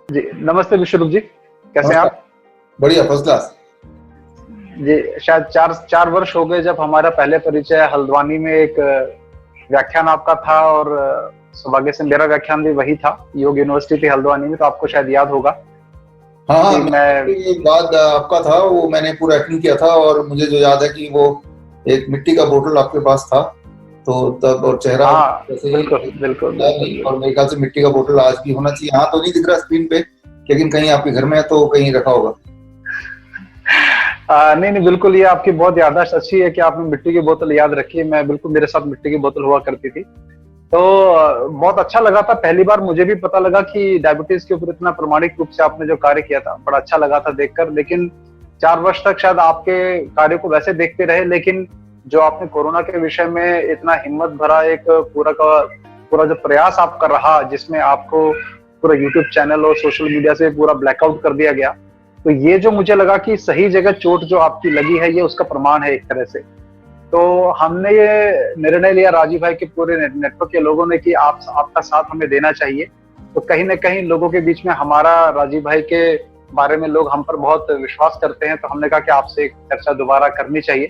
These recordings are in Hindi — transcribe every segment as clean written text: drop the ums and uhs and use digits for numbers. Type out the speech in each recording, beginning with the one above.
जी, नमस्ते विश्वरूप जी, कैसे हैं नमस्कार। आप? बढ़िया, फर्स्ट क्लास। जी, शायद 4 वर्ष हो गए जब हमारा पहले परिचय हल्द्वानी में एक व्याख्यान आपका था और सौभाग्य से मेरा व्याख्यान भी वही था, योग यूनिवर्सिटी थी हल्द्वानी में, तो आपको शायद याद होगा हाँ हाँ, कि मैं ये बाद आपका था, वो मैंने पूरा अटेंड किया था। और मुझे जो याद है कि वो एक मिट्टी का बोतल आपके पास था, तो तब और चेहरा हाँ, वैसे ही बिल्कुल, बिल्कुल, था बिल्कुल, नहीं। और बिल्कुल। मेरे ख्याल से मिट्टी का बोतल आज भी होना चाहिए। हाँ, तो नहीं दिख रहा स्क्रीन पे, लेकिन कहीं आपके घर में है तो कहीं रखा होगा। नहीं, नहीं, बिल्कुल ये आपकी बहुत याददाश्त अच्छी है कि आपने मिट्टी की बोतल याद रखी है, मैं बिल्कुल मेरे साथ मिट्टी की बोतल हुआ करती थी। तो बहुत अच्छा लगा था, पहली बार मुझे भी पता लगा कि डायबिटीज के ऊपर इतना प्रामाणिक रूप से आपने जो कार्य किया था, बड़ा अच्छा लगा था देखकर। लेकिन 4 वर्ष तक शायद आपके कार्य को वैसे देखते रहे, लेकिन जो आपने कोरोना के विषय में इतना हिम्मत भरा एक पूरा का पूरा जो प्रयास आपका रहा, जिसमें आपको पूरा यूट्यूब चैनल और सोशल मीडिया से पूरा ब्लैकआउट कर दिया गया, तो ये जो मुझे लगा कि सही जगह चोट जो आपकी लगी है, ये उसका प्रमाण है एक तरह से। तो हमने ये निर्णय लिया राजीव भाई के पूरे नेटवर्क के लोगों ने कि आप आपका साथ हमें देना चाहिए। तो कहीं न कहीं लोगों के बीच में हमारा राजीव भाई के बारे में लोग हम पर बहुत विश्वास करते हैं, तो हमने कहा कि आपसे एक चर्चा दोबारा करनी चाहिए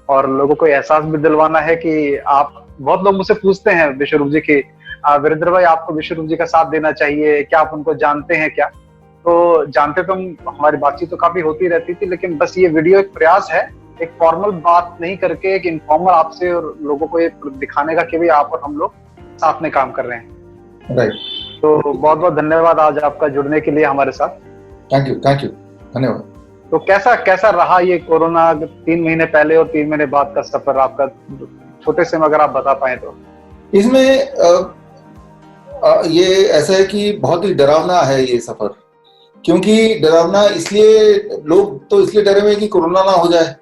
और लोगों को एहसास भी दिलवाना है कि आप बहुत लोग मुझसे पूछते हैं विश्वरूप जी की वीरेंद्र भाई आपको विश्वरूप जी का साथ देना चाहिए, क्या आप उनको जानते हैं क्या? तो जानते तो हम हमारी बातचीत तो काफ़ी होती रहती थी, लेकिन बस ये वीडियो एक प्रयास है, एक फॉर्मल बात नहीं करके एक इनफॉर्मल आपसे और लोगों को ये दिखाने का कि भई आप और हम लोग साथ में काम कर रहे हैं। राइट। तो बहुत-बहुत धन्यवाद आज आपका जुड़ने के लिए हमारे साथ। थैंक यू, धन्यवाद। तो कैसा कैसा रहा ये कोरोना 3 महीने पहले और 3 महीने बाद का सफर आपका? छोटे से में अगर आप बता पाएँ तो? इसमें ये ऐसा है कि बहुत ही डरावना है ये सफर। क्योंकि डरावना इसलिए, लोग तो इसलिए डरे हुए हैं कि कोरोना ना हो जाए,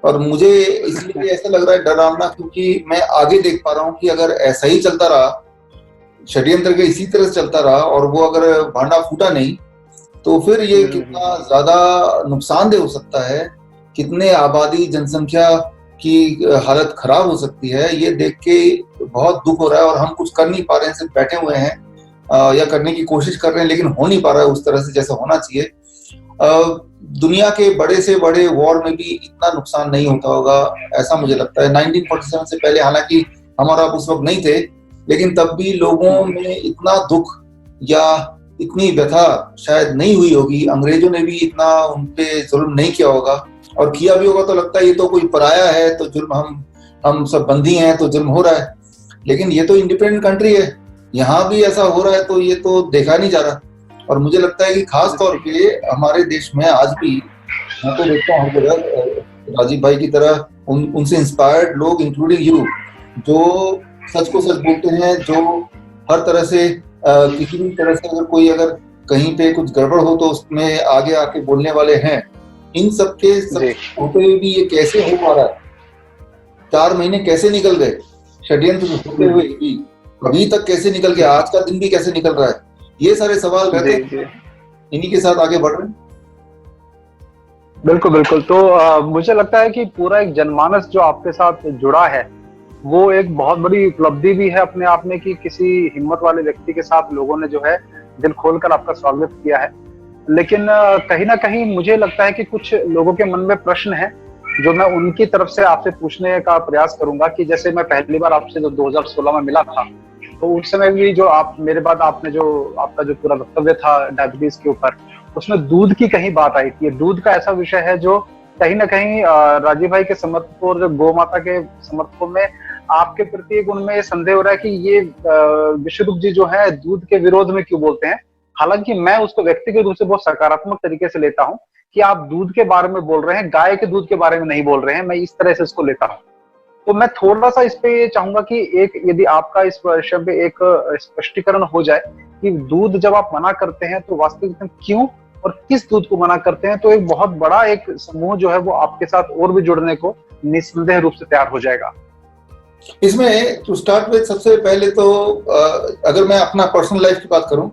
और मुझे इसलिए ऐसा लग रहा है डरावना क्योंकि मैं आगे देख पा रहा हूँ कि अगर ऐसा ही चलता रहा, षड्यंत्र के इसी तरह से चलता रहा और वो अगर भांडा फूटा नहीं, तो फिर ये कितना ज्यादा नुकसानदेह हो सकता है, कितने आबादी जनसंख्या की हालत खराब हो सकती है, ये देख के बहुत दुख हो रहा है। और हम कुछ कर नहीं पा रहे हैं, सिर्फ बैठे हुए हैं या करने की कोशिश कर रहे हैं, लेकिन हो नहीं पा रहा है उस तरह से जैसा होना चाहिए। दुनिया के बड़े से बड़े वॉर में भी इतना नुकसान नहीं होता होगा, ऐसा मुझे लगता है। 1947 से पहले हालांकि हम और आप उस वक्त नहीं थे, लेकिन तब भी लोगों में इतना दुख या इतनी व्यथा शायद नहीं हुई होगी। अंग्रेजों ने भी इतना उनपे जुल्म नहीं किया होगा, और किया भी होगा तो लगता है ये तो कोई पराया है, तो जुल्म हम सब बंदी हैं तो जुल्म हो रहा है। लेकिन ये तो इंडिपेंडेंट कंट्री है, यहाँ भी ऐसा हो रहा है, तो ये तो देखा नहीं जा रहा। और मुझे लगता है कि खास तौर पे हमारे देश में आज भी, मैं तो देखता हूँ हर जगह राजीव भाई की तरह उनसे इंस्पायर्ड लोग, इंक्लूडिंग यू, जो सच को सच बोलते हैं, जो हर तरह से किसी भी तरह से अगर कहीं पे कुछ गड़बड़ हो तो उसमें आगे आके बोलने वाले हैं। इन सबके सब होते हुए भी ये कैसे हो पा रहा है? 4 महीने कैसे निकल गए षड्यंत्र होते हुए भी, अभी तक कैसे निकल गया, आज का दिन भी कैसे निकल रहा है? ये सारे सवाल रहते हैं, इन्हीं के साथ आगे बढ़ रहे हैं। बिल्कुल, बिल्कुल। तो मुझे लगता है कि पूरा एक जनमानस जो आपके साथ जुड़ा है, वो एक बहुत बड़ी उपलब्धि भी है अपने आप में कि किसी हिम्मत वाले व्यक्ति के साथ लोगों ने जो है दिल खोलकर आपका स्वागत किया है। लेकिन कहीं न कहीं मुझे लगता है कि कुछ लोगों के मन में प्रश्न है, जो मैं उनकी तरफ से आपसे पूछने का प्रयास करूँगा कि जैसे मैं पहली बार आपसे जो 2016 में मिला था, तो उस समय भी जो आप मेरे बाद आपने जो आपका जो पूरा वक्तव्य था डायबिटीज के ऊपर, उसमें दूध की कहीं बात आई थी। दूध का ऐसा विषय है जो कहीं न कहीं राजीव भाई के समर्थकों और जो गौ माता के समर्थकों में आपके प्रति एक उनमें ये संदेह हो रहा है कि ये विश्वरूप जी जो है दूध के विरोध में क्यों बोलते हैं? हालाँकि मैं उसको व्यक्तिगत रूप से बहुत सकारात्मक तरीके से लेता हूँ कि आप दूध के बारे में बोल रहे हैं, गाय के दूध के बारे में नहीं बोल रहे हैं, मैं इस तरह से इसको लेता हूँ। तो मैं थोड़ा-सा इस पे चाहूँगा कि एक यदि आपका इस विषय पे एक स्पष्टीकरण हो जाए कि दूध जब आप मना करते हैं तो वास्तविक में क्यों और किस दूध को मना करते हैं? तो एक बहुत बड़ा एक समूह जो है वो आपके साथ और भी जुड़ने को निस्संदेह रूप से तैयार हो जाएगा। इसमें टू स्टार्ट विद, सबसे पहले तो अगर मैं अपना पर्सनल लाइफ की बात करूं,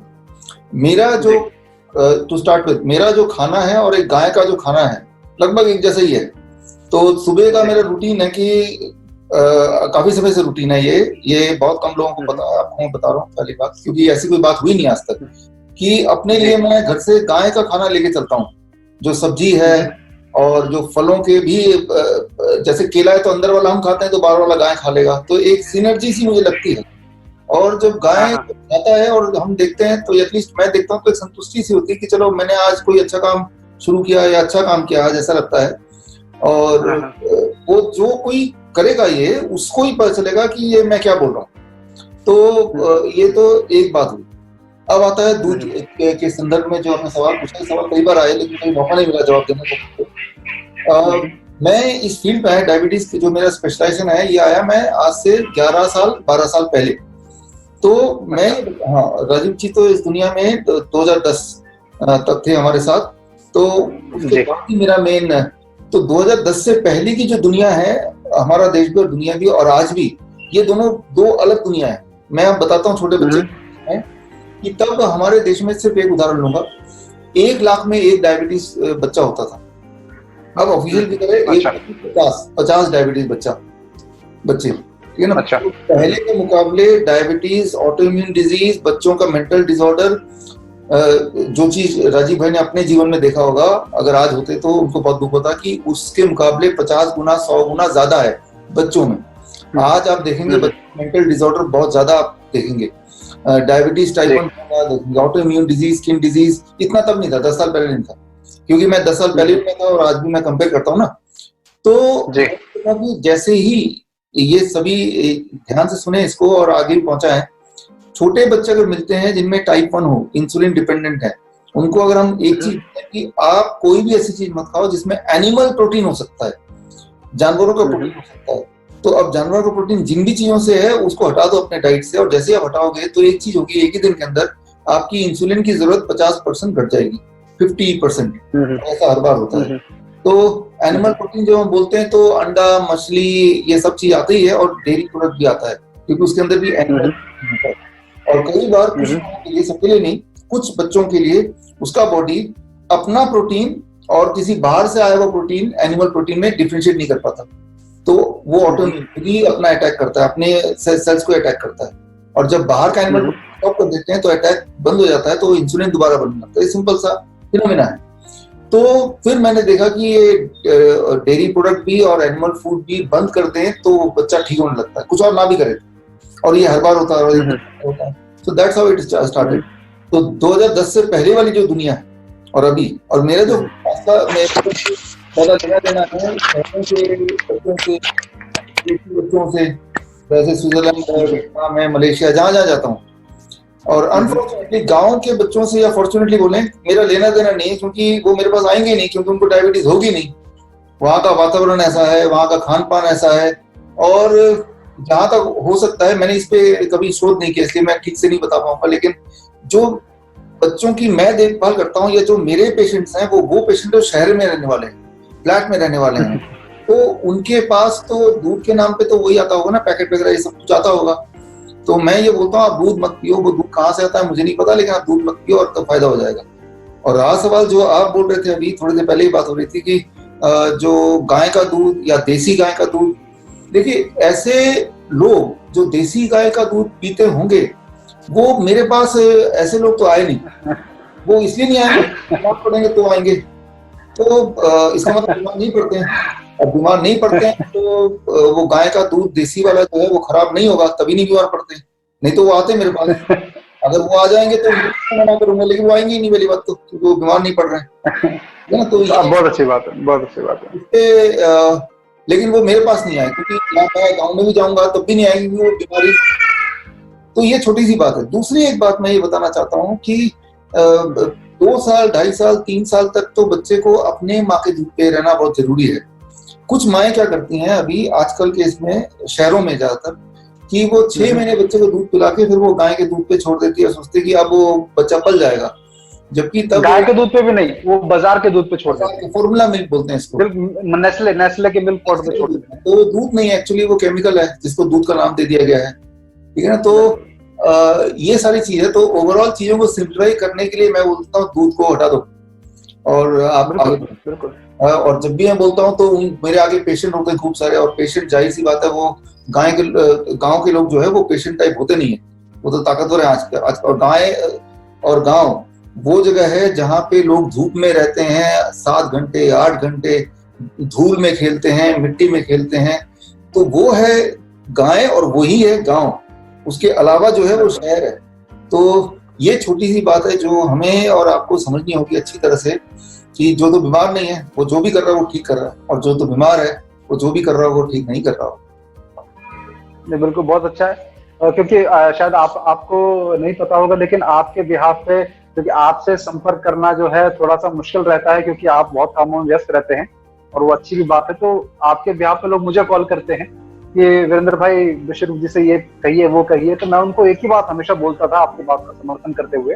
मेरा जो टू स्टार्ट विद मेरा जो खाना है और एक गाय का जो खाना है लगभग एक जैसा ही है। तो सुबह का मेरा रूटीन है कि काफी समय से रूटीन है ये बहुत कम लोगों को पता है, आपको मैं बता रहा हूँ पहली बात, क्योंकि ऐसी कोई बात हुई नहीं आज तक कि अपने लिए मैं घर से गाय का खाना लेके चलता हूँ, जो सब्जी है और जो फलों के भी, जैसे केला है तो अंदर वाला हम खाते हैं तो बाहर वाला गाय खा लेगा, तो एक सिनर्जी सी मुझे लगती है। और जब गाय खाता है और हम देखते हैं तो एटलीस्ट मैं देखता हूँ तो एक संतुष्टि सी होती है कि चलो मैंने आज कोई अच्छा काम शुरू किया या अच्छा काम किया आज, ऐसा लगता है। और वो जो कोई करेगा ये उसको ही पता चलेगा कि ये मैं क्या बोल रहा हूँ। तो ये तो एक बात हुई। अब आता है दूध के संदर्भ में जो आपने सवाल पूछा, सवाल कई बार आए लेकिन कहीं मौका नहीं मिला जवाब देने को। मैं इस फील्ड में डायबिटीज की जो मेरा स्पेशलाइजेशन है ये आया मैं आज से 12 साल पहले। तो मैं, हाँ, राजीव जी तो इस दुनिया में 2010 तक थे हमारे साथ, तो उसके बाद ही मेरा मेन, तो 2010 से पहले की जो दुनिया है, हमारा देश भी और दुनिया भी और आज भी, ये दोनों दो अलग दुनिया है। मैं अब बताता हूँ छोटे बच्चे हैं कि तब हमारे देश में, सिर्फ एक उदाहरण लूंगा, 1 लाख में एक डायबिटीज बच्चा होता था। अब ऑफिशियल की तरह 50 डायबिटीज बच्चे, ठीक है ना। अच्छा। तो पहले के मुकाबले डायबिटीज, ऑटोइम्यून डिजीज, बच्चों का मेंटल डिसऑर्डर, जो चीज राजीव भाई ने अपने जीवन में देखा होगा, अगर आज होते तो उनको बहुत दुख होता कि उसके मुकाबले 50 गुना 100 गुना ज्यादा है बच्चों में। आज आप देखेंगे मेंटल डिसऑर्डर बहुत ज्यादा आप देखेंगे, डायबिटीज टाइप 1 देखेंगे, ऑटोइम्यून डिजीज, स्किन डिजीज, इतना तब नहीं था, 10 साल पहले नहीं था, क्योंकि मैं 10 साल पहले में था और आज भी मैं कंपेयर करता हूँ ना। तो जैसे ही ये सभी, ध्यान से सुने इसको और आगे भी पहुंचा है, छोटे बच्चे अगर मिलते हैं जिनमें टाइप 1 हो, इंसुलिन डिपेंडेंट है, उनको अगर हम एक चीज कि आप कोई भी ऐसी चीज मत खाओ जिसमें एनिमल प्रोटीन हो सकता है, जानवरों का प्रोटीन हो सकता है, तो अब जानवरों का प्रोटीन जिन भी चीजों से है उसको हटा दो अपने डाइट से, और जैसे आप हटाओगे तो एक चीज होगी, एक ही दिन के अंदर आपकी इंसुलिन की जरूरत 50% घट जाएगी, 50%, ऐसा हर बार होता है। तो एनिमल प्रोटीन जो हम बोलते हैं तो अंडा, मछली, ये सब चीज आती है, और डेयरी प्रोडक्ट भी आता है, क्योंकि उसके अंदर भी एनिमल होता है। और कई बार कुछ लोगों के लिए, सबके लिए नहीं, कुछ बच्चों के लिए उसका बॉडी अपना प्रोटीन और किसी बाहर से आया हुआ प्रोटीन, एनिमल प्रोटीन में डिफरेंशिएट नहीं कर पाता, तो वो ऑटोमेटिकली अपना अटैक करता है, अपने सेल्स को अटैक करता है, और जब बाहर का एनिमल स्टॉप कर देते हैं तो अटैक बंद हो जाता है, तो इंसुलिन दोबारा बनने लगता है। सिंपल सा फिनोमेना है। तो फिर मैंने देखा कि ये डेयरी प्रोडक्ट भी और एनिमल फूड भी बंद कर दें तो बच्चा ठीक होने लगता है, कुछ और ना भी करे, और ये हर बार होता है। So that's how it started. तो 2010 से पहले वाली जो दुनिया है और अभी, और मेरा जो फैसला लेना देना है बच्चों से, वैसे स्विट्जरलैंड है, वियतनाम है, मलेशिया, जहां जहां जाता हूँ, और अनफॉर्चुनेटली गांव के बच्चों से, या फॉर्चुनेटली बोलें, मेरा लेना देना नहीं है, क्योंकि वो मेरे पास आएंगे नहीं, क्योंकि उनको डायबिटीज होगी नहीं, वहां का वातावरण ऐसा है, वहां का खान पान ऐसा है। और जहां तक हो सकता है, मैंने इस पे कभी शोध नहीं किया इसलिए मैं ठीक से नहीं बता पाऊंगा, लेकिन जो बच्चों की मैं देखभाल करता हूँ या जो मेरे पेशेंट्स हैं, वो पेशेंट जो शहर में रहने वाले हैं, फ्लैट में रहने वाले हैं, तो उनके पास तो दूध के नाम पे तो वही आता होगा ना, पैकेट वगैरह ये सब कुछ आता होगा। तो मैं ये बोलता हूँ आप दूध मत पियो, वो दूध कहाँ से आता है मुझे नहीं पता, लेकिन आप दूध मत पियो और तो फायदा हो जाएगा। और रहा सवाल जो आप बोल रहे थे अभी, थोड़ी देर पहले ही बात हो रही थी कि जो गाय का दूध या देसी गाय का दूध, देखिए ऐसे लोग जो देसी गाय का दूध पीते होंगे, वो मेरे पास ऐसे लोग तो आए नहीं, वो इसलिए नहीं आएंगे, बीमार पड़ेंगे तो आएंगे, तो इसका मतलब बीमार नहीं पड़ते हैं। अब बीमार नहीं पड़ते हैं तो वो गाय का दूध देसी वाला जो है वो खराब नहीं होगा, तभी नहीं बीमार पड़ते, नहीं तो वो आते मेरे पास। अगर वो आ जाएंगे तो मना करूंगा, लेकिन वो आएंगे ही नहीं, पहली बात तो, क्योंकि वो बीमार नहीं पड़ रहे हैं ना। तो बहुत अच्छी बात है, बहुत अच्छी बात है। लेकिन वो मेरे पास नहीं आए, क्योंकि मैं गाँव में भी जाऊंगा तब भी नहीं आएगी वो बीमारी। तो ये छोटी सी बात है। दूसरी एक बात मैं ये बताना चाहता हूँ कि 2 साल, 2.5 साल, 3 साल तक तो बच्चे को अपने माँ के दूध पे रहना बहुत जरूरी है। कुछ माएँ क्या करती हैं अभी आजकल के इसमें, शहरों में ज्यादातर, कि वो 6 महीने बच्चे को दूध पिला के फिर वो गाय के दूध पे छोड़ देती है, सोचती है कि अब वो बच्चा पल जाएगा, जबकि तब गाय के दूध पे भी नहीं, वो बाजार के दूध पे छोड़ देते हैं, फॉर्मूला मिल्क बोलते हैं इसको, नेस्ले के मिल्क पाउडर पे छोड़ देते हैं। तो दूध नहीं है एक्चुअली, वो केमिकल है जिसको दूध का नाम दे दिया गया है, ठीक है ना। तो ये सारी चीजें, तो ओवरऑल चीजों को सिंप्लीफाई करने के लिए मैं बोलता हूँ दूध को हटा दो, और आप बिल्कुल। और जब भी मैं बोलता हूँ तो मेरे आगे पेशेंट होते हैं खूब सारे, और पेशेंट जाहिर सी बात है वो गांव के लोग जो है वो पेशेंट टाइप होते नहीं है, वो तो ताकतवर है आज और गाय और गांव वो जगह है जहाँ पे लोग धूप में रहते हैं 7 घंटे 8 घंटे, धूल में खेलते हैं, मिट्टी में खेलते हैं। तो वो है गाय और वही है गांव, उसके अलावा जो है वो शहर है। तो ये छोटी सी बात है जो हमें और आपको समझनी होगी अच्छी तरह से, कि जो तो बीमार नहीं है वो जो भी कर रहा है वो ठीक कर रहा है, और जो तो बीमार है वो जो भी कर रहा है वो ठीक नहीं कर रहा हो। नहीं, बिल्कुल बहुत अच्छा है। क्योंकि शायद आपको नहीं पता होगा, लेकिन आपके बिहाफ पे, क्योंकि आपसे संपर्क करना जो है थोड़ा सा मुश्किल रहता है, क्योंकि आप बहुत कामों में व्यस्त रहते हैं, और वो अच्छी भी बात है। तो आपके बिहाफ पे लोग मुझे कॉल करते हैं कि वीरेंद्र भाई विश्वरूप जी से ये कहिए वो कहिए, तो मैं उनको एक ही बात हमेशा बोलता था, आपकी बात का समर्थन करते हुए,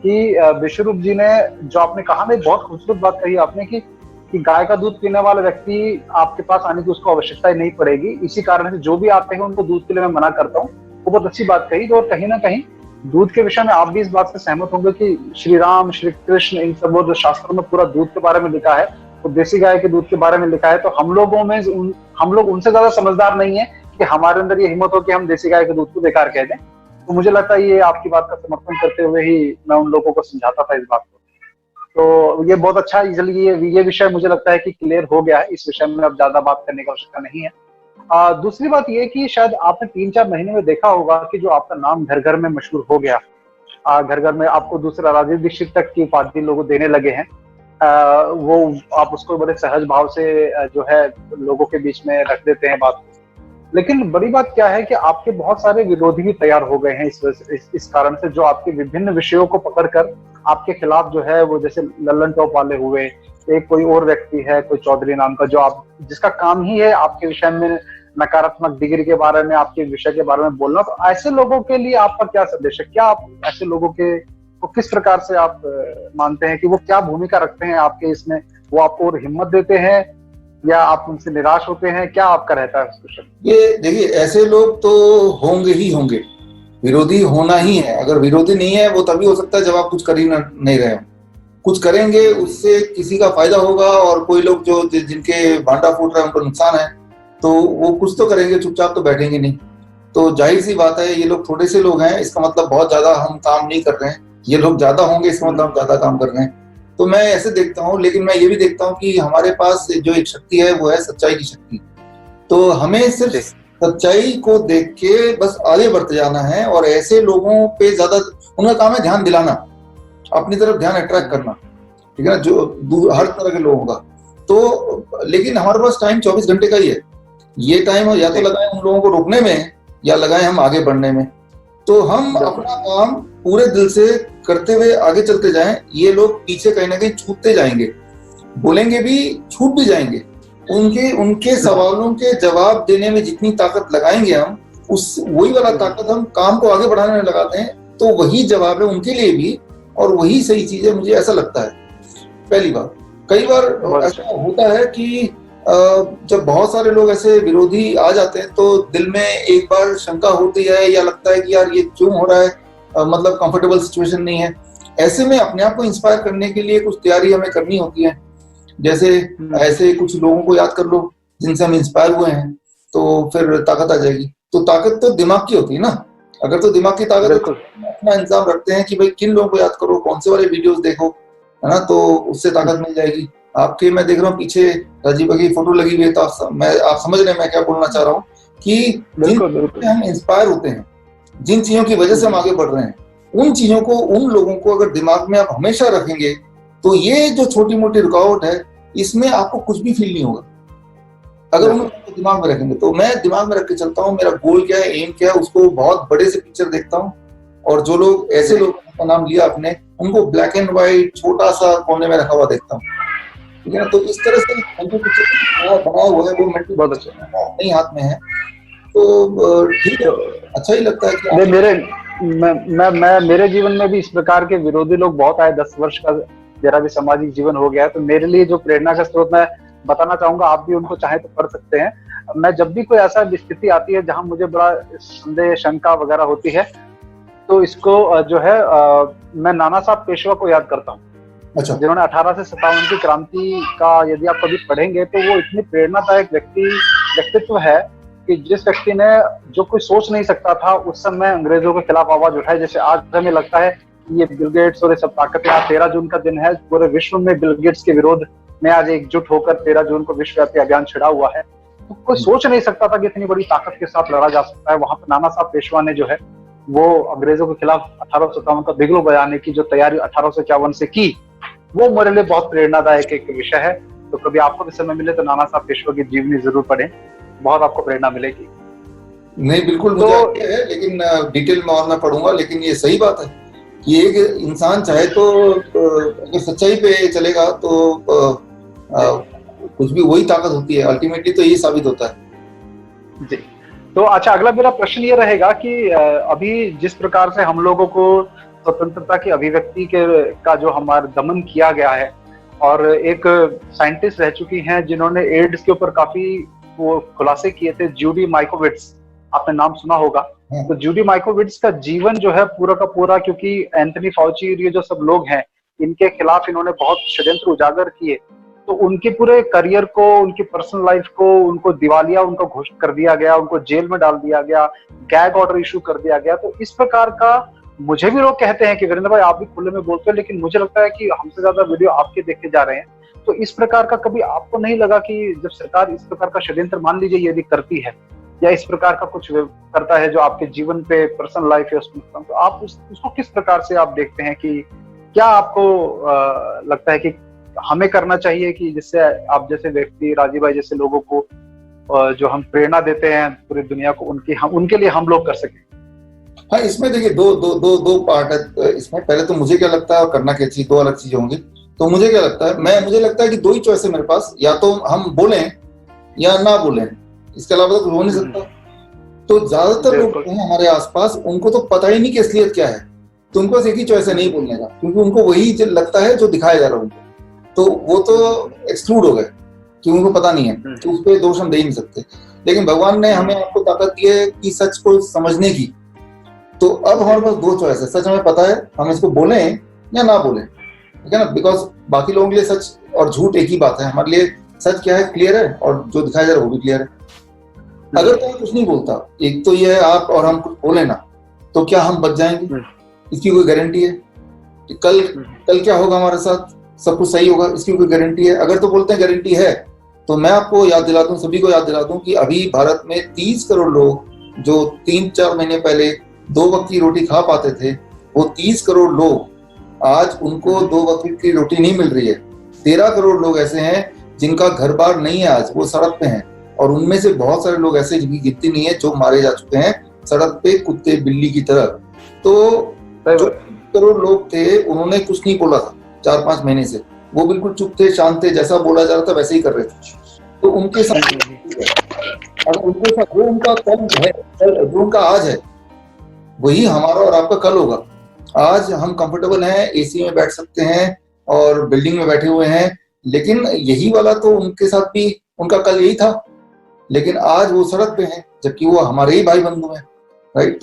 कि विश्वरूप जी ने जो आपने कहा ना, एक बहुत खूबसूरत बात कही आपने, कि गाय का दूध पीने वाला व्यक्ति आपके पास आने की उसको आवश्यकता ही नहीं पड़ेगी। इसी कारण से जो भी आते हैं उनको दूध के लिए मैं मना करता हूँ। वो बहुत अच्छी बात कही। तो कहीं ना कहीं दूध के विषय में आप भी इस बात से सहमत होंगे कि श्री राम, श्री कृष्ण, इन सब जो शास्त्रों में पूरा दूध के बारे में लिखा है, तो देसी गाय के दूध के बारे में लिखा है। तो हम लोग उनसे ज्यादा समझदार नहीं है कि हमारे अंदर ये हिम्मत हो कि हम देसी गाय के दूध को बेकार कह दें। तो मुझे लगता है ये आपकी बात का समर्थन करते हुए ही मैं उन लोगों को समझाता था इस बात को। तो ये बहुत अच्छा है। इसलिए ये विषय मुझे लगता है कि क्लियर हो गया है। इस विषय में अब ज्यादा बात करने की आवश्यकता नहीं है। दूसरी बात ये कि शायद आपने 3-4 महीने में देखा होगा कि जो आपका नाम घर घर में मशहूर हो गया, घर घर में आपको दूसरा राजीव दीक्षित तक की उपाधि लोग देने लगे हैं। वो आप उसको बड़े सहज भाव से जो है लोगों के बीच में रख देते हैं बात। लेकिन बड़ी बात क्या है कि आपके बहुत सारे विरोधी भी तैयार हो गए हैं इस कारण से, जो आपके विभिन्न विषयों को पकड़कर आपके खिलाफ जो है वो, जैसे लल्लन टॉप वाले हुए, एक कोई और व्यक्ति है, कोई चौधरी नाम का, जिसका काम ही है आपके विषय में नकारात्मक डिग्री के बारे में, आपके विषय के बारे में बोलना। तो ऐसे लोगों के लिए आपका क्या संदेश है? क्या आप ऐसे लोगों के को किस प्रकार से आप मानते हैं कि वो क्या भूमिका रखते हैं आपके इसमें? वो आपको और हिम्मत देते हैं या आप उनसे निराश होते हैं? क्या आपका रहता है उस विषय? ये देखिए, ऐसे लोग तो होंगे ही होंगे, विरोधी होना ही है। अगर विरोधी नहीं है वो तभी हो सकता है जब आप कुछ कर ही नहीं रहे हो। कुछ करेंगे उससे किसी का फायदा होगा, और कोई लोग जो जिनके भांडा फूट रहा है उनको नुकसान है, तो वो कुछ तो करेंगे, चुपचाप तो बैठेंगे नहीं। तो जाहिर सी बात है, ये लोग थोड़े से लोग हैं, इसका मतलब बहुत ज्यादा हम काम नहीं कर रहे हैं। ये लोग ज्यादा होंगे, इसका मतलब हम ज्यादा काम कर रहे हैं। तो मैं ऐसे देखता हूँ। लेकिन मैं ये भी देखता हूँ कि हमारे पास जो एक शक्ति है वो है सच्चाई की शक्ति। तो हमें सिर्फ सच्चाई को देख के बस आगे बढ़ते जाना है, और ऐसे लोगों पे ज्यादा, उनका काम है ध्यान दिलाना, अपनी तरफ ध्यान अट्रैक्ट करना, ठीक है ना, जो हर तरह के लोगों का। तो लेकिन हमारे पास टाइम 24 घंटे का ही है। ये टाइम या तो लगाए उन लोगों को रोकने में, या लगाए हम आगे बढ़ने में। तो हम अपना काम पूरे दिल से करते हुए आगे चलते जाएं। ये लोग पीछे कहीं ना कहीं छूटते जाएंगे, बोलेंगे भी, छूट भी जाएंगे। उनके सवालों के जवाब देने में जितनी ताकत लगाएंगे हम, वही वाला ताकत हम काम को आगे बढ़ाने में लगाते हैं। तो वही जवाब है उनके लिए भी, और वही सही चीज है, मुझे ऐसा लगता है। पहली बार, कई बार ऐसा होता है कि जब बहुत सारे लोग ऐसे विरोधी आ जाते हैं तो दिल में एक बार शंका होती है, या लगता है कि यार ये क्यों हो रहा है, मतलब कंफर्टेबल सिचुएशन नहीं है। ऐसे में अपने आप को इंस्पायर करने के लिए कुछ तैयारी हमें करनी होती है। जैसे ऐसे कुछ लोगों को याद कर लो जिनसे हम इंस्पायर हुए हैं, तो फिर ताकत आ जाएगी। तो ताकत तो दिमाग की होती है ना। अगर तो दिमाग की ताकत अपना इंतजाम रखते हैं कि भाई किन लोगों को याद करो, कौन से वाले वीडियोस देखो, है ना, तो उससे ताकत मिल जाएगी आपके। मैं देख रहा हूँ पीछे राजीव की फोटो लगी हुई है, तो आप समझ रहे हैं मैं क्या बोलना चाह रहा हूँ, कि जिन चीजों से हम इंस्पायर होते हैं, जिन चीजों की वजह से हम आगे बढ़ रहे हैं, उन चीजों को, उन लोगों को अगर दिमाग में आप हमेशा रखेंगे, तो ये जो छोटी मोटी रुकावट है, इसमें आपको कुछ भी फील नहीं होगा अगर उनको दिमाग में रखेंगे। तो मैं दिमाग में रख के चलता हूँ, मेरा गोल क्या है, एम क्या है, उसको बहुत बड़े से पिक्चर देखता हूँ। और जो लोग, ऐसे लोग का नाम लिया आपने, उनको ब्लैक एंड व्हाइट छोटा सा कोने में रखा हुआ देखता हूँ, ठीक है ना। तो इस तरह से जो पिक्चर बना हुआ है वो मेंटल बहुत अच्छा अपने हाथ में है। तो ठीक है, अच्छा ही लगता है कि मेरे जीवन में भी इस प्रकार के विरोधी लोग बहुत आए। 10 वर्ष का मेरा भी सामाजिक जीवन हो गया है, तो मेरे लिए जो प्रेरणा का स्रोत मैं बताना चाहूंगा, आप भी उनको चाहे तो पढ़ सकते हैं। मैं जब भी कोई ऐसा स्थिति आती है जहां मुझे बड़ा संदेह, शंका वगैरह होती है, तो इसको जो है मैं नाना साहब पेशवा को याद करता हूँ। अच्छा। जिन्होंने 18 से 57 की क्रांति का यदि आप कभी पढ़ेंगे तो वो इतनी प्रेरणादायक व्यक्तित्व है कि जिस व्यक्ति ने, जो कोई सोच नहीं सकता था उस समय, अंग्रेजों के खिलाफ आवाज उठाई। जैसे आज हमें लगता है कि ये बिल गेट्स और ये सब ताकतें, आज 13 जून का दिन है, पूरे विश्व में बिल गेट्स के विरोध में आज एकजुट होकर 13 जून को विश्वव्यापी अभियान छिड़ा हुआ है। तो कोई सोच नहीं सकता था कि इतनी बड़ी ताकत के साथ लड़ा जा सकता है। वहां पर नाना साहब पेशवा ने जो है वो अंग्रेजों के खिलाफ 1857 का बिगलो बजाने की जो तैयारी 1851 से की, वो मेरे लिए बहुत प्रेरणादायक एक विषय है। तो कभी आपको भी समय मिले तो नाना साहब पेशवा की जीवनी जरूर पढ़ें, बहुत आपको प्रेरणा मिलेगी। नहीं, बिल्कुल मुझे आइडिया है, लेकिन डिटेल में और मैं पढ़ूंगा। लेकिन ये सही बात है कि एक इंसान चाहे तो अगर सच्चाई पे चलेगा तो कुछ भी वही ताकत होती है, अल्टीमेटली तो ये साबित होता है। जी, तो अच्छा, अगला मेरा प्रश्न ये रहेगा कि अभी जिस प्रकार से हम लोगों को स्वतंत्रता की अभिव्यक्ति का जो हमारा दमन किया गया है, और एक साइंटिस्ट रह चुकी हैं जिन्होंने एड्स के ऊपर काफी वो खुलासे किए थे, जूडी माइकोविट्स, आपने नाम सुना होगा। तो जूडी माइकोविट्स का जीवन जो है पूरा का पूरा, क्योंकि एंथनी फाउची ये जो सब लोग हैं इनके खिलाफ इन्होंने बहुत षड्यंत्र उजागर किए, तो उनके पूरे करियर को, उनकी पर्सनल लाइफ को, उनको दिवालिया उनको घोषित कर दिया गया, उनको जेल में डाल दिया गया, गैग ऑर्डर इशू कर दिया गया। तो इस प्रकार का, मुझे भी लोग कहते हैं कि वीरेंद्र भाई आप भी खुले में बोलते हैं, लेकिन मुझे लगता है कि हमसे ज्यादा वीडियो आपके देखे जा रहे हैं। तो इस प्रकार का कभी आपको नहीं लगा कि जब सरकार इस प्रकार का षड्यंत्र, मान लीजिए यदि करती है या इस प्रकार का कुछ करता है जो आपके जीवन पे, पर्सनल लाइफ है उसमें, तो आप उसको किस प्रकार से आप देखते हैं कि क्या आपको लगता है कि हमें करना चाहिए कि जिससे आप जैसे व्यक्ति, राजीव भाई जैसे लोगों को जो हम प्रेरणा देते हैं पूरी दुनिया को, उनके लिए हम लोग कर सकें? हाँ, इसमें देखिए दो पार्ट है इसमें। पहले तो मुझे क्या लगता है और करना क्या चीज, दो अलग चीजें होंगी। तो मुझे क्या लगता है, मुझे लगता है कि दो ही चॉइस है मेरे पास, या तो हम बोलें या ना बोलें, इसके अलावा तो कुछ हो नहीं सकता। तो ज्यादातर लोग हैं हमारे आसपास, उनको तो पता ही नहीं कि असलियत क्या है, तो उनके पास एक ही चॉइस है, नहीं बोलने का, क्योंकि उनको वही लगता है जो दिखाया जा रहा है उनको। तो वो तो एक्सक्लूड हो गए कि उनको पता नहीं है, तो उस पर दोष हम दे ही नहीं सकते। लेकिन भगवान ने हमें आपको ताकत दी है कि सच को समझने की। तो अब हमारे पास दो चॉइस है, सच हमें पता है, हम इसको बोलें या ना बोलें, ठीक है ना। बिकॉज बाकी लोगों के लिए सच और झूठ एक ही बात है, हमारे लिए सच क्या है क्लियर है, और जो दिखाया जा रहा है वो भी क्लियर है। अगर कोई कुछ नहीं बोलता, एक तो ये है आप और हम कुछ बोले ना, तो क्या हम बच जाएंगे? इसकी कोई गारंटी है? कल क्या होगा हमारे साथ? सब कुछ सही होगा? इसकी कोई गारंटी है? अगर तो बोलते हैं गारंटी है, तो मैं आपको याद दिला दूं, सभी को याद दिला दूं कि अभी भारत में 30 करोड़ लोग जो 3-4 महीने पहले 2 वक्त की रोटी खा पाते थे, वो 30 करोड़ लोग आज उनको 2 वक्त की रोटी नहीं मिल रही है। 13 करोड़ लोग ऐसे हैं जिनका घर बार नहीं है, आज वो सड़क पे हैं, और उनमें से बहुत सारे लोग ऐसे जिनकी गिनती नहीं है जो मारे जा चुके हैं सड़क पे कुत्ते बिल्ली की तरह। तो जो करोड़ लोग थे उन्होंने कुछ नहीं बोला था 4-5 महीने से, वो बिल्कुल चुप थे, शांत थे, जैसा बोला जा रहा था वैसे ही कर रहे थे। तो उनके साथ अगर उनके साथ जो उनका कल है, जो उनका आज है, वही हमारा और आपका कल होगा। आज हम कंफर्टेबल हैं, एसी में बैठ सकते हैं और बिल्डिंग में बैठे हुए हैं, लेकिन यही वाला तो उनके साथ भी उनका कल यही था, लेकिन आज वो सड़क पे हैं, जबकि वो हमारे ही भाई बंधु हैं, राइट।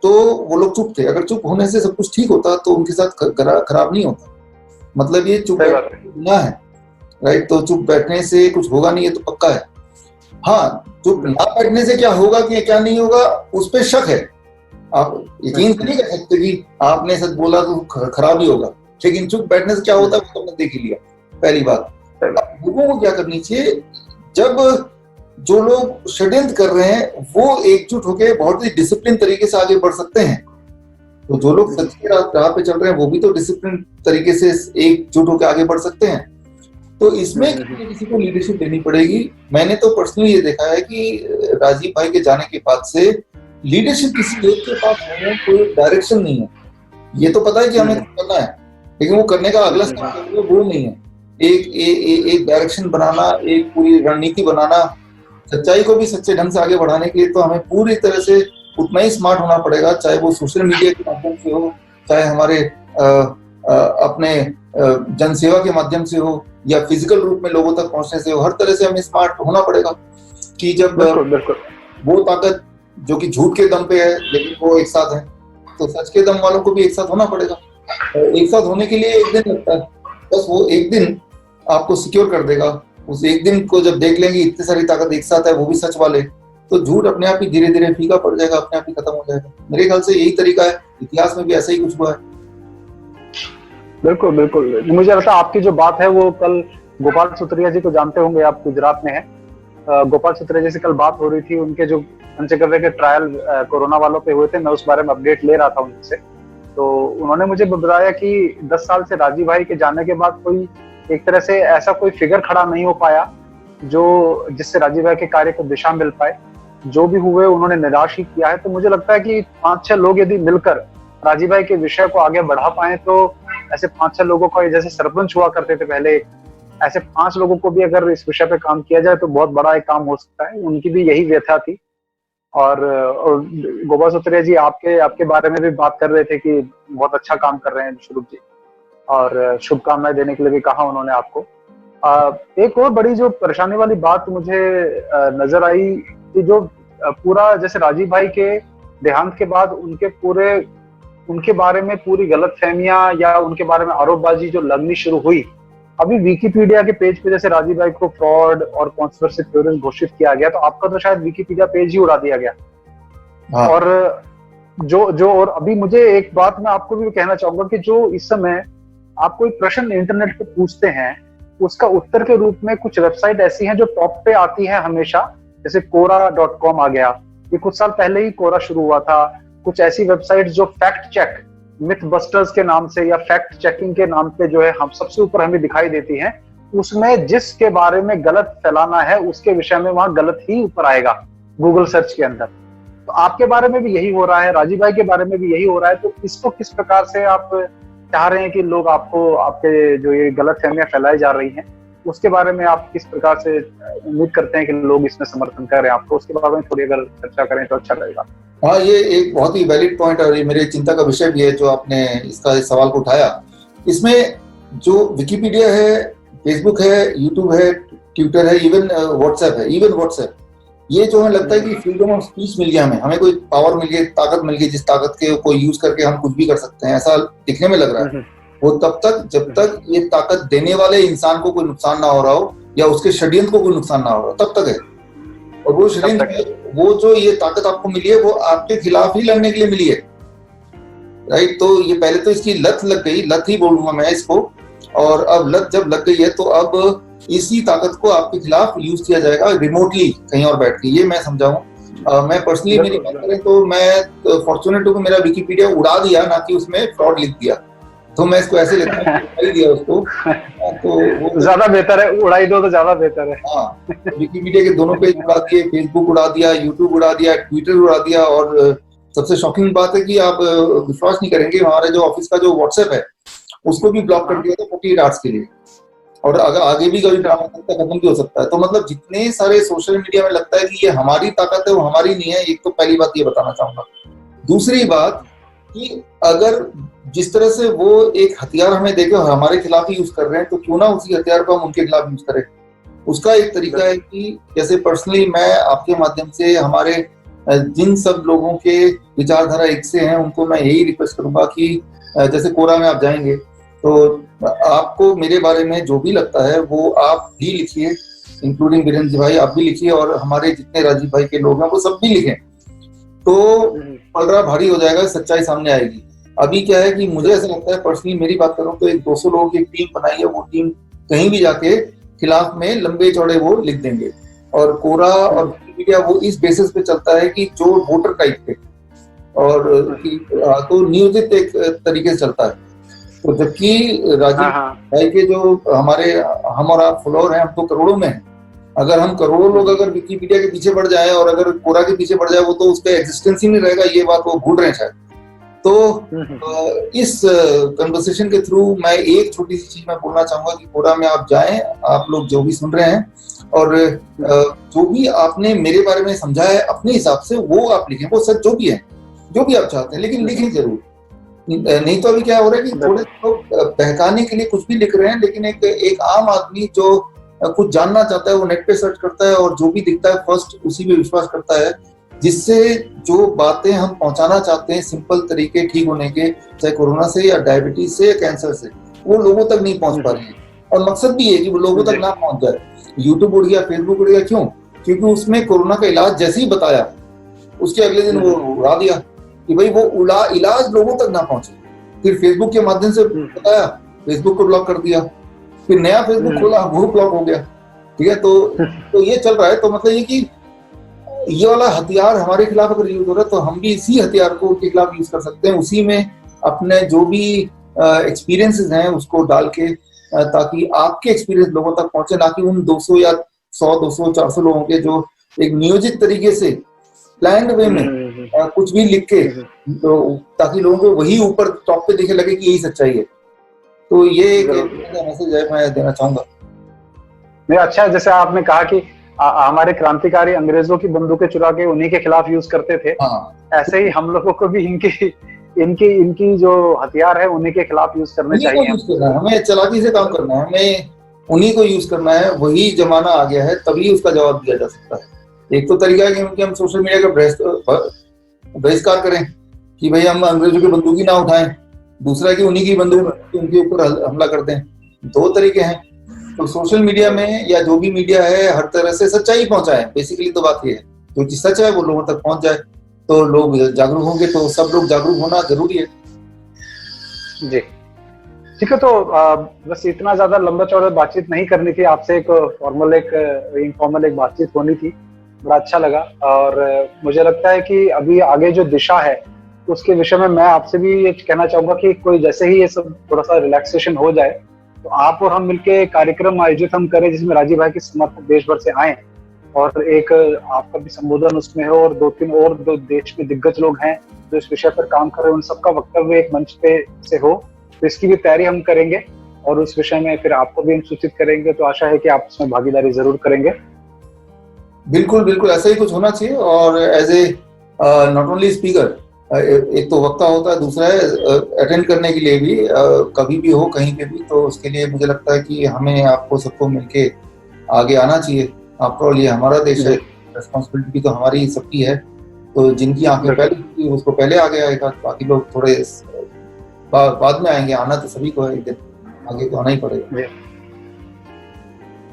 तो वो लोग चुप थे। अगर चुप होने से सब कुछ ठीक होता तो उनके साथ खराब नहीं होता। मतलब ये चुप ना है, राइट। तो चुप बैठने से कुछ होगा नहीं, ये तो पक्का है। हाँ, चुप ना बैठने से क्या होगा कि क्या नहीं होगा, उस पर शक है। आप यकीन नहीं कर सकते कि आपने सच बोला तो खराब ही होगा, लेकिन चुप बैठने से क्या होता है वो तुमने देख ही लिया। पहली बात, लोगों को क्या करनी चाहिए, जब जो लोग षड्यंत्र कर रहे हैं वो एकजुट होकर बहुत ही डिसिप्लिन तरीके से आगे बढ़ सकते हैं, तो जो लोग सच की राह पे चल रहे हैं वो भी तो डिसिप्लिन तरीके से एकजुट होकर आगे बढ़ सकते हैं। तो इसमें किसी को लीडरशिप देनी पड़ेगी। मैंने तो पर्सनली ये देखा है कि राजीव भाई के जाने के बाद से लीडरशिप किसी एक के पास कोई डायरेक्शन नहीं है। ये तो पता है कि हमें करना है, लेकिन वो करने का अगला स्टेप वो नहीं है। एक डायरेक्शन बनाना, एक पूरी रणनीति बनाना, सच्चाई को भी सच्चे ढंग से आगे बढ़ाने के लिए तो हमें पूरी तरह से उतना ही स्मार्ट होना पड़ेगा, चाहे वो सोशल मीडिया के माध्यम से हो, चाहे हमारे अपने जनसेवा के माध्यम से हो, या फिजिकल रूप में लोगों तक पहुंचने से हो। हर तरह से हमें स्मार्ट होना पड़ेगा कि जब वो ताकत जो कि झूठ के दम पे है लेकिन वो एक साथ है, तो सच के दम वालों को भी एक साथ होना पड़ेगा। एक साथ होने के लिए एक दिन लगता है, बस वो एक दिन आपको सिक्योर कर देगा। उस एक दिन को जब देख लेंगे इतनी सारी ताकत एक साथ है, वो भी सच वाले, तो झूठ अपने आप ही धीरे धीरे फीका पड़ जाएगा, अपने आप ही खत्म हो जाएगा। मेरे ख्याल से यही तरीका है, इतिहास में भी ऐसा ही कुछ हुआ है। बिल्कुल बिल्कुल, मुझे लगता है आपकी जो बात है वो कल गोपाल सुत्रिया जी को जानते होंगे आप, गुजरात में है। गोपाल सुत्रिया जी से कल बात हो रही थी, उनके जो पंचगव्य के ट्रायल कोरोना वालों पे हुए थे, मैं उस बारे में अपडेट ले रहा था उनसे। तो उन्होंने मुझे बताया कि 10 साल से राजीव भाई के जाने के बाद कोई एक तरह से ऐसा कोई फिगर खड़ा नहीं हो पाया जो जिससे राजीव भाई के कार्य को दिशा मिल पाए। जो भी हुए उन्होंने निराश ही किया है। तो मुझे लगता है कि 5-6 लोग यदि मिलकर राजीव भाई के विषय को आगे बढ़ा पाए, तो ऐसे 5-6 लोगों का, जैसे सरपंच हुआ करते थे पहले, ऐसे 5 लोगों को भी अगर इस विषय पे काम किया जाए तो बहुत बड़ा एक काम हो सकता है। उनकी भी यही व्यथा थी। और गोपाल सुत्रिया जी आपके आपके बारे में भी बात कर रहे थे कि बहुत अच्छा काम कर रहे हैं स्वरूप जी, और शुभकामनाएं देने के लिए भी कहा उन्होंने आपको। एक और बड़ी जो परेशानी वाली बात मुझे नजर आई कि जो पूरा, जैसे राजीव भाई के देहांत के बाद उनके बारे में पूरी गलतफहमियां या उनके बारे में आरोपबाजी जो लगनी शुरू हुई, अभी विकिपीडिया के पेज पे जैसे राजीव भाई को फ्रॉड और कॉन्स्पिरेसी थ्योरिस्ट घोषित किया गया, तो आपका तो शायद विकिपीडिया पेज ही उड़ा दिया गया। हाँ। और और अभी मुझे एक बात मैं आपको भी कहना चाहूंगा कि जो इस समय आप कोई प्रश्न इंटरनेट पे पूछते हैं, उसका उत्तर के रूप में कुछ वेबसाइट ऐसी हैं जो टॉप पे आती है हमेशा, जैसे कोरा.com आ गया, ये कुछ साल पहले ही कोरा शुरू हुआ था। कुछ ऐसी वेबसाइट जो फैक्ट चेक, मिथ बस्टर्स के नाम से या फैक्ट चेकिंग के नाम पे जो है हम सबसे ऊपर हमें दिखाई देती हैं, उसमें जिसके बारे में गलत फैलाना है उसके विषय में वहां गलत ही ऊपर आएगा गूगल सर्च के अंदर। तो आपके बारे में भी यही हो रहा है, राजीव भाई के बारे में भी यही हो रहा है। तो इसको किस प्रकार से आप चाह रहे हैं कि लोग आपको, आपके जो ये गलत फहमियां फैलाई जा रही हैं, उसके बारे में आप किस प्रकार से उम्मीद करते हैं कि लोग इसमें समर्थन करें आपको, उसके बारे में थोड़ी अगर चर्चा करें तो अच्छा रहेगा। हाँ, ये एक बहुत ही वैलिड पॉइंट और ये मेरे चिंता का विषय भी है जो आपने इस सवाल को उठाया। इसमें जो विकिपीडिया है, फेसबुक है, यूट्यूब है, ट्विटर है, इवन व्हाट्सएप, ये जो हमें लगता है कि फ्रीडम ऑफ स्पीच मिल गया, हमें कोई पावर मिल गई, ताकत मिल गई, जिस ताकत के को यूज करके हम कुछ भी कर सकते हैं, ऐसा दिखने में लग रहा है। वो तब तक जब तक ये ताकत देने वाले इंसान को कोई नुकसान ना हो रहा हो या उसके षड्यंत्र को कोई नुकसान ना हो रहा हो, तब तक है। और वो षड्यंत्र, वो जो ये ताकत आपको मिली है वो आपके खिलाफ ही लड़ने के लिए मिली है, राइट। तो ये पहले तो इसकी लत लग गई, लत ही बोलूंगा मैं इसको, और अब लत जब लग गई है तो अब इसी ताकत को आपके खिलाफ यूज किया जाएगा रिमोटली, कहीं और बैठ के। ये मैं समझाऊं। मैं पर्सनली मेरी बात करें तो मैं फॉर्चुनेट हूं कि मेरा विकिपीडिया उड़ा दिया, ना कि उसमें फ्रॉड लिख दिया। तो मैं इसको ऐसे लिखता हूं, उड़ा दिया उसको, तो वो ज्यादा बेहतर है, उड़ाई दो तो ज्यादा बेहतर है। हाँ, विकिपीडिया के दोनों पेज उड़ा दिए, फेसबुक उड़ा दिया, यूट्यूब उड़ा दिया, ट्विटर उड़ा दिया, और सबसे शॉकिंग बात है कि आप विश्वास नहीं करेंगे, हमारे जो ऑफिस का जो व्हाट्सएप है उसको भी ब्लॉक कर दिया था 48 आवर्स के लिए, और अगर आगे भी कभी ड्रामा खत्म भी हो सकता है। तो मतलब जितने सारे सोशल मीडिया में लगता है कि ये हमारी ताकत है, वो हमारी नहीं है। एक तो पहली बात ये बताना चाहूंगा। दूसरी बात कि अगर जिस तरह से वो एक हथियार हमें देके हमारे खिलाफ ही यूज कर रहे हैं, तो क्यों ना उसी हथियार को हम उनके खिलाफ यूज करें। उसका एक तरीका है कि जैसे पर्सनली मैं आपके माध्यम से हमारे जिन सब लोगों के विचारधारा एक से हैं, उनको मैं यही रिक्वेस्ट करूंगा कि जैसे कोरा में आप जाएंगे तो आपको मेरे बारे में जो भी लगता है वो आप भी लिखिए, इंक्लूडिंग वीरेंद्र भाई, आप भी लिखिए, और हमारे जितने राजीव भाई के लोग हैं वो सब भी लिखें, तो पलड़ा भारी हो जाएगा, सच्चाई सामने आएगी। अभी क्या है कि मुझे ऐसा लगता है, पर्सनली मेरी बात करूं तो एक 200 लोगों की टीम बनाई है, वो टीम कहीं भी जाके खिलाफ में लंबे चौड़े वो लिख देंगे। और कोरा और विकिपीडिया वो इस बेसिस पे चलता है कि जो वोटर टाइप पे, और तो नियोजित एक तरीके से चलता है। तो जबकि राजीव भाई के जो हमारे हम और आप फॉलोअर हैं, हम तो करोड़ों में हैं। अगर हम करोड़ों लोग अगर विकिपीडिया के पीछे बढ़ जाए और अगर कोरा के पीछे बढ़ जाए, वो तो उसका एग्जिस्टेंस ही नहीं रहेगा। ये बात वो भूल रहे हैं शायद। तो इस कन्वर्सेशन के थ्रू मैं एक छोटी सी चीज मैं बोलना चाहूंगा कि कोरा में आप जाएं, आप लोग जो भी सुन रहे हैं, और जो भी आपने मेरे बारे में समझा है अपने हिसाब से वो आप लिखें, वो सच जो भी है, जो भी आप चाहते हैं, लेकिन लिखें जरूर। नहीं तो अभी क्या हो रहा है कि थोड़े लोग बहकाने के लिए कुछ भी लिख रहे हैं, लेकिन एक आम आदमी जो कुछ जानना चाहता है वो नेट पे सर्च करता है और जो भी दिखता है फर्स्ट उसी पे विश्वास करता है, जिससे जो बातें हम पहुंचाना चाहते हैं सिंपल तरीके ठीक होने के, चाहे कोरोना से या डायबिटीज से या कैंसर से, वो लोगों तक नहीं पहुंच पा रही है। और मकसद भी है कि वो लोगों तक ना पहुंच जाए। यूट्यूब उड़ गया, फेसबुक उड़ गया, क्यों? क्योंकि उसमें कोरोना का इलाज जैसे ही बताया, उसके अगले दिन वो उड़ा दिया कि भाई वो इलाज लोगों तक ना पहुंचे। फिर फेसबुक के माध्यम से बताया फेसबुक को ब्लॉक कर दिया, फिर नया फेसबुक खोला, वो ब्लॉक हो गया। ठीक है, तो ये चल रहा है। तो मतलब ये कि ये वाला हथियार हमारे खिलाफ अगर यूज हो रहा है तो हम भी इसी हथियार को उनके खिलाफ यूज कर सकते हैं, उसी में अपने जो भी एक्सपीरियंसेस हैं उसको डाल के, ताकि आपके एक्सपीरियंस लोगों तक पहुंचे, ना कि उन 200 या 100, 200, 400 लोगों के जो एक नियोजित तरीके से प्लान्ड वे में कुछ भी लिख के, तो ताकि लोगों को वही ऊपर टॉप पे दिखे लगे कि यही सच्चाई है। तो ये एक मैसेज है मैं देना चाहूंगा। नहीं, अच्छा है, जैसे आपने कहा कि हमारे क्रांतिकारी अंग्रेजों की बंदूकें चुरा के उन्हीं के खिलाफ यूज करते थे, ऐसे ही हम लोगों को भी इनकी इनकी इनकी जो हथियार है उन्हीं के खिलाफ यूज करने चाहिए। हमें चालाकी से काम करना है, हमें उन्हीं को यूज करना है। वही जमाना आ गया है, तभी उसका जवाब दिया जा सकता है। एक तो तरीका है कि हम सोशल मीडिया का बहिष्कार करें कि भाई हम अंग्रेजों की बंदूकी ना उठाएं, दूसरा है कि उन्हीं की बंदूक उनके ऊपर हमला कर दें। दो तरीके हैं। तो सोशल मीडिया में या जो भी मीडिया है हर तरह से सच्चाई पहुंचाए, बेसिकली तो बात ये है। जो चीज सच है वो लोगों तक पहुंच जाए तो लोग जागरूक होंगे, तो सब लोग जागरूक होना जरूरी है। जी ठीक है, तो बस इतना ज्यादा लंबा चौड़ा बातचीत नहीं करनी थी आपसे, एक फॉर्मल एक इनफॉर्मल एक बातचीत होनी थी। बड़ा अच्छा लगा, और मुझे लगता है कि अभी आगे जो दिशा है उसके विषय में मैं आपसे भी ये कहना चाहूंगा कि कोई जैसे ही ये सब थोड़ा सा रिलैक्सेशन हो जाए तो आप और हम मिलके कार्यक्रम आयोजित हम करें जिसमें राजीव भाई के समर्थक देश भर से आए और एक आपका भी संबोधन उसमें हो, और दो देश के दिग्गज लोग हैं जो इस विषय पर काम कर रहे हैं, उन सबका वक्तव्य एक मंच पे से हो। तो इसकी भी तैयारी हम करेंगे और उस विषय में फिर आपको भी हम सूचित करेंगे। तो आशा है कि आप उसमें भागीदारी जरूर करेंगे। बिल्कुल बिल्कुल, ऐसा ही कुछ होना चाहिए। और as a not only speaker, एक तो वक्ता होता है, दूसरा है अटेंड करने के लिए भी, कभी भी हो कहीं पे भी। तो उसके लिए मुझे लगता है कि हमें आपको सबको मिलके आगे आना चाहिए। आफ्टर ऑल ये हमारा देश है, रिस्पॉन्सिबिलिटी भी तो हमारी सबकी है। तो जिनकी आंखें पहले उसको पहले आगे आएगा, बाकी लोग थोड़े बाद में आएंगे। आना तो सभी को है, एक दिन आगे तो आना ही पड़ेगा।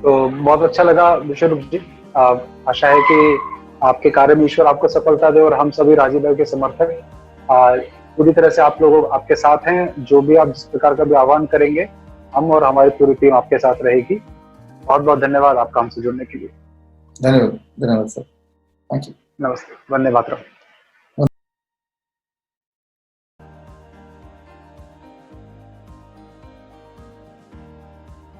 तो बहुत अच्छा लगा विश्वरूप जी। आशा है कि आपके कार्य में ईश्वर आपको सफलता दे, और हम सभी राजीव भाई के समर्थक पूरी तरह से आप लोग आपके साथ हैं। जो भी आप जिस प्रकार का भी आह्वान करेंगे, हम और हमारी पूरी टीम आपके साथ रहेगी। बहुत बहुत धन्यवाद आपका हमसे जुड़ने के लिए। धन्यवाद, धन्यवाद सर, थैंक यू, नमस्ते, वंदे मातरम।